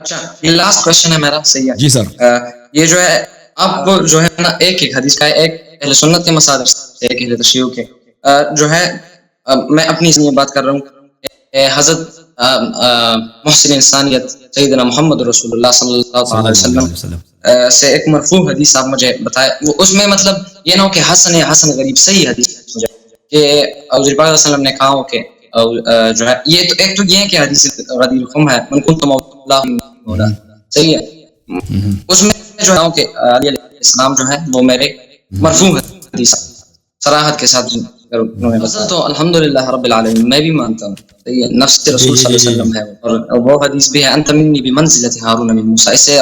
اچھا یہ last question ہے میرا، صحیح ہے جی سر. یہ جو ہے اب جو ہے نا ایک حدیث کا ایک اہل سنت کے مصادر سے، ایک اہل تشیع کے جو ہے میں اپنی سے بات کر رہا ہوں، حضرت محسن انسانیت سیدنا محمد رسول اللہ صلی اللہ علیہ وسلم سے ایک مرفوع حدیث آپ مجھے بتائے، وہ اس میں مطلب یہ نہ ہو کہ حسن غریب، صحیح حدیث مجھے کہ حضور پاک صلی اللہ علیہ وسلم نے کہا ہو کہ جو ہے یہ تو ایک تو یہ ہے کہ حدیث غدیر خم ہے، من کنت مولا، صحیح ہے، اس میں جو ہے کہ علی علیہ السلام جو ہے وہ میرے مرفوع حدیث صراحت کے ساتھ تو الحمدللہ رب العالمین میں بھی مانتا ہوں، صحیح ہے، نفس رسول صلی اللہ علیہ وسلم ہے، اور وہ حدیث بھی ہے انت منی بمنزلۃ ہارون من موسیٰ، اس سے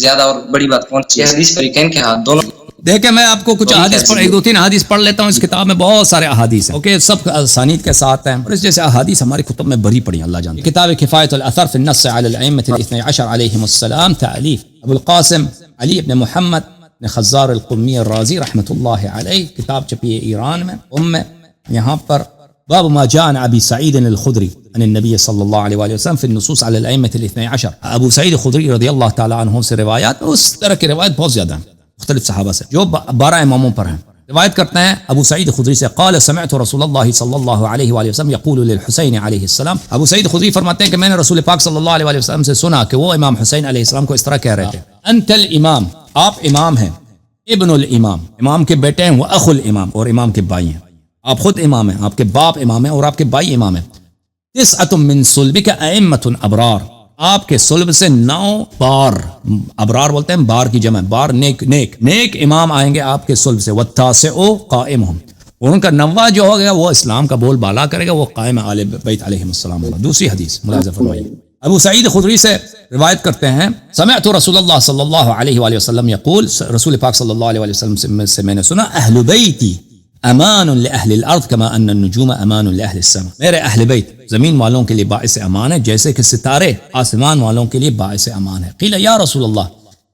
زیادہ اور بڑی بات کون سی حدیث فریقین کے ہاتھ دونوں. دیکھیں میں آپ کو کچھ احادیث ایک دو تین احادیث پڑھ لیتا ہوں. اس کتاب میں بہت سارے احادیث ہیں، اوکے، سب اسانید کے ساتھ ہیں، اور اس جیسے احادیث ہماری کتب میں بھری پڑی ہیں، اللہ جانتا ہے. کتاب کفایۃ الاثر فی النص علی الائمۃ الاثنی عشر علیہم السلام، تالیف ابو القاسم علی بن محمد بن خزار القمی الرازی رحمۃ اللہ علیہ. کتاب چھپی ہے ایران میں یہاں پر باب ما جاء عن ابی سعید الخدری عن النبی صلی اللہ علیہ وآلہ وسلم فی النصوص علی الائمۃ الاثنی عشر. ابو سعید خدری رضی اللہ تعالی عنہ سے روایات، اس طرح کی روایت بہت زیادہ ہیں مختلف صحابہ سے جو 12 اماموں پر ہیں. روایت کرتے ہیں ابو سعید خدری سے، قال سمعت رسول اللہ صلی اللہ علیہ وآلہ وسلم یقول للحسین علیہ السلام. ابو سعید خدری فرماتے ہیں کہ میں نے رسول پاک صلی اللہ علیہ وآلہ وسلم سے سنا کہ وہ امام حسین علیہ السلام کو اس طرح کہہ رہے تھے، انت الامام، آپ امام ہیں، ابن الامام، امام کے بیٹے ہیں، وہ اخو الامام، اور امام کے بھائی ہیں. آپ خود امام ہیں، آپ کے باپ امام ہیں، اور آپ کے بھائی امام ہیں. تسعۃ من صلبک ائمۃ ابرار، آپ کے صلب سے 9 بار، ابرار بولتے ہیں بار کی جمع، بار نیک امام آئیں گے آپ کے صلب سے. والتاسع قائمہم، اور ان کا 9واں جو ہوگا وہ اسلام کا بول بالا کرے گا، وہ قائم آل بیت علیہم السلام ہوگا. دوسری حدیث ملاحظہ فرمائیے، ابو سعید خدری سے روایت کرتے ہیں، سمعت رسول اللہ صلی اللہ علیہ وآلہ وسلم یقول، رسول پاک صلی اللہ علیہ وآلہ وسلم سے میں نے سنا، اہل بیتی امان لأہل الارض کما ان النجوم امان لأہل السماء، میرے اہل بیت زمین والوں کے لیے باعث امان ہے جیسے کہ ستارے آسمان والوں کے لیے باعث امان ہے. قیل یا رسول اللہ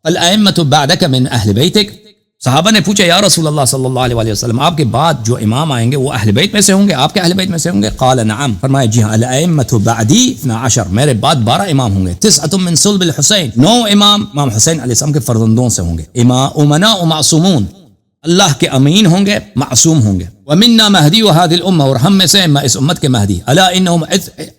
الائمۃ بعدک من اہل بیتک، صحابہ نے پوچھا یا رسول اللہ صلی اللہ علیہ وآلہ وسلم آپ کے بعد جو امام آئیں گے وہ اہل بیت میں سے ہوں گے، آپ کے اہل بیت میں سے ہوں گے؟ قال نعم، فرمایا جی ہاں، الائمۃ بعدی 12، میرے بعد 12 امام ہوں گے. 9 من صلب الحسین، 9 امام حسین علیہ السلام کے فرزندوں سے ہوں گے. امناء معصومون، اللہ کے امین ہوں گے، معصوم ہوں گے. ومنا مہدی وهذه الامه، اور ہم میں سے اس امت کے مہدی. الا انهم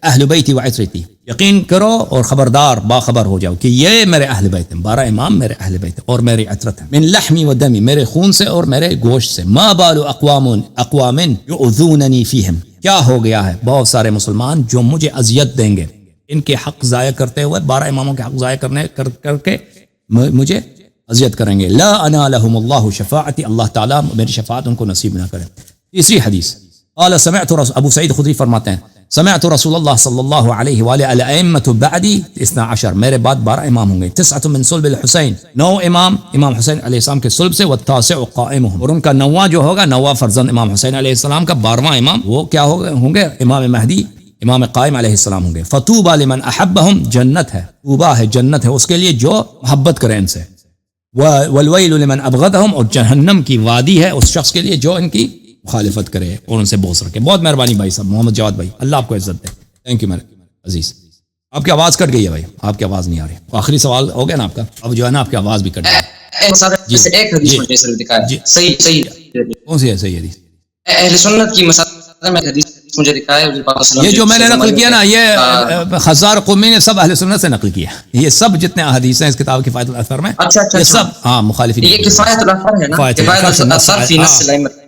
اہل بیتی وعترتی، یقین کرو اور خبردار باخبر ہو جاؤ کہ یہ میرے اہل بیت ہیں، 12 امام میرے اہل بیت ہیں اور میری عترت ہیں. من لحمی و دمی، میرے خون سے اور میرے گوشت سے. ما بال اقوام یؤذوننی فیہم، کیا ہو گیا ہے بہت سارے مسلمان جو مجھے اذیت دیں گے ان کے حق ضائع کرتے ہوئے، 12 اماموں کے حق ضائع کر کے مجھے اذیت کریں گے. لا انالہم اللہ شفاعتی، اللہ تعالیٰ میری شفاعت ان کو نصیب نہ کرے. تیسری حدیث، قال سمعت ابو سعید خدری فرماتے ہیں، سمعت رسول اللہ صلی اللہ علیہ وآلہ الائمۃ بعدی 12، میرے بعد 12 امام ہوں گے. 9 من صلب الحسین، 9 امام حسین علیہ السلام کے صلب سے. والتاسع قائمہم، اور ان کا 9واں جو ہوگا، 9واں فرزند امام حسین علیہ السلام کا 12واں امام، وہ کیا ہوں گے؟ امام مہدی، امام قائم علیہ السلام ہوں گے. فطوبى لمن احبہم، جنت ہے، طوبہ ہے، جنت ہے اس کے لیے جو محبت کرے ان سے. والویل لمن ابغضہم، اور جہنم کی وادی ہے اس شخص کے لیے جو ان کی مخالفت کرے اور ان سے بغض رکھے. بہت مہربانی بھائی صاحب، محمد جواد بھائی، اللہ آپ کو عزت دے. تھینک یو میرے عزیز. آپ کی آواز کٹ گئی ہے بھائی، آپ کی آواز نہیں آ رہی. آخری سوال ہو گیا نا آپ کا، اب جو ہے نا آپ کی آواز بھی کٹ گئی. ایک حدیث مجھے دکھایا، صحیح کون سی ہے صحیح حدیث؟ اہل سنت کی مسائل میں حدیث مجھے دکھایا. یہ جو میں نے نقل کیا نا، یہ خزار قمی نے سب اہل سنت سے نقل کیا. یہ سب جتنے احادیث ہیں اس کتاب کفایۃ الاثر میں، یہ سب ہاں مخالفین. یہ کفایۃ الاثر ہے نا، کفایۃ الاثر فی نص الائمۃ.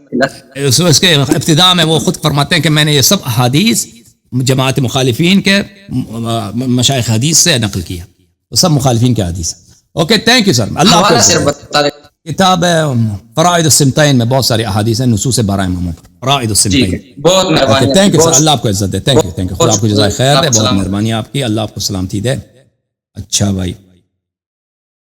اس کے ابتداء میں وہ خود فرماتے ہیں کہ میں نے یہ سب احادیث جماعت مخالفین کے مشائخ حدیث سے نقل کیا، وہ سب مخالفین کے حدیث. Okay thank you sir. اللہ آپ کتاب فرائض السمتین میں بہت ساری احادیث ہیں نصوص 12 اماموں پر. فرائض السمتین. بہت مہربانی. تھینک یو سر، اللہ آپ کو عزت دے. تھینک یو خدا آپ کو جزائے خیر دے. بہت مہربانی آپ کی، اللہ آپ کو سلامتی دے. اچھا بھائی.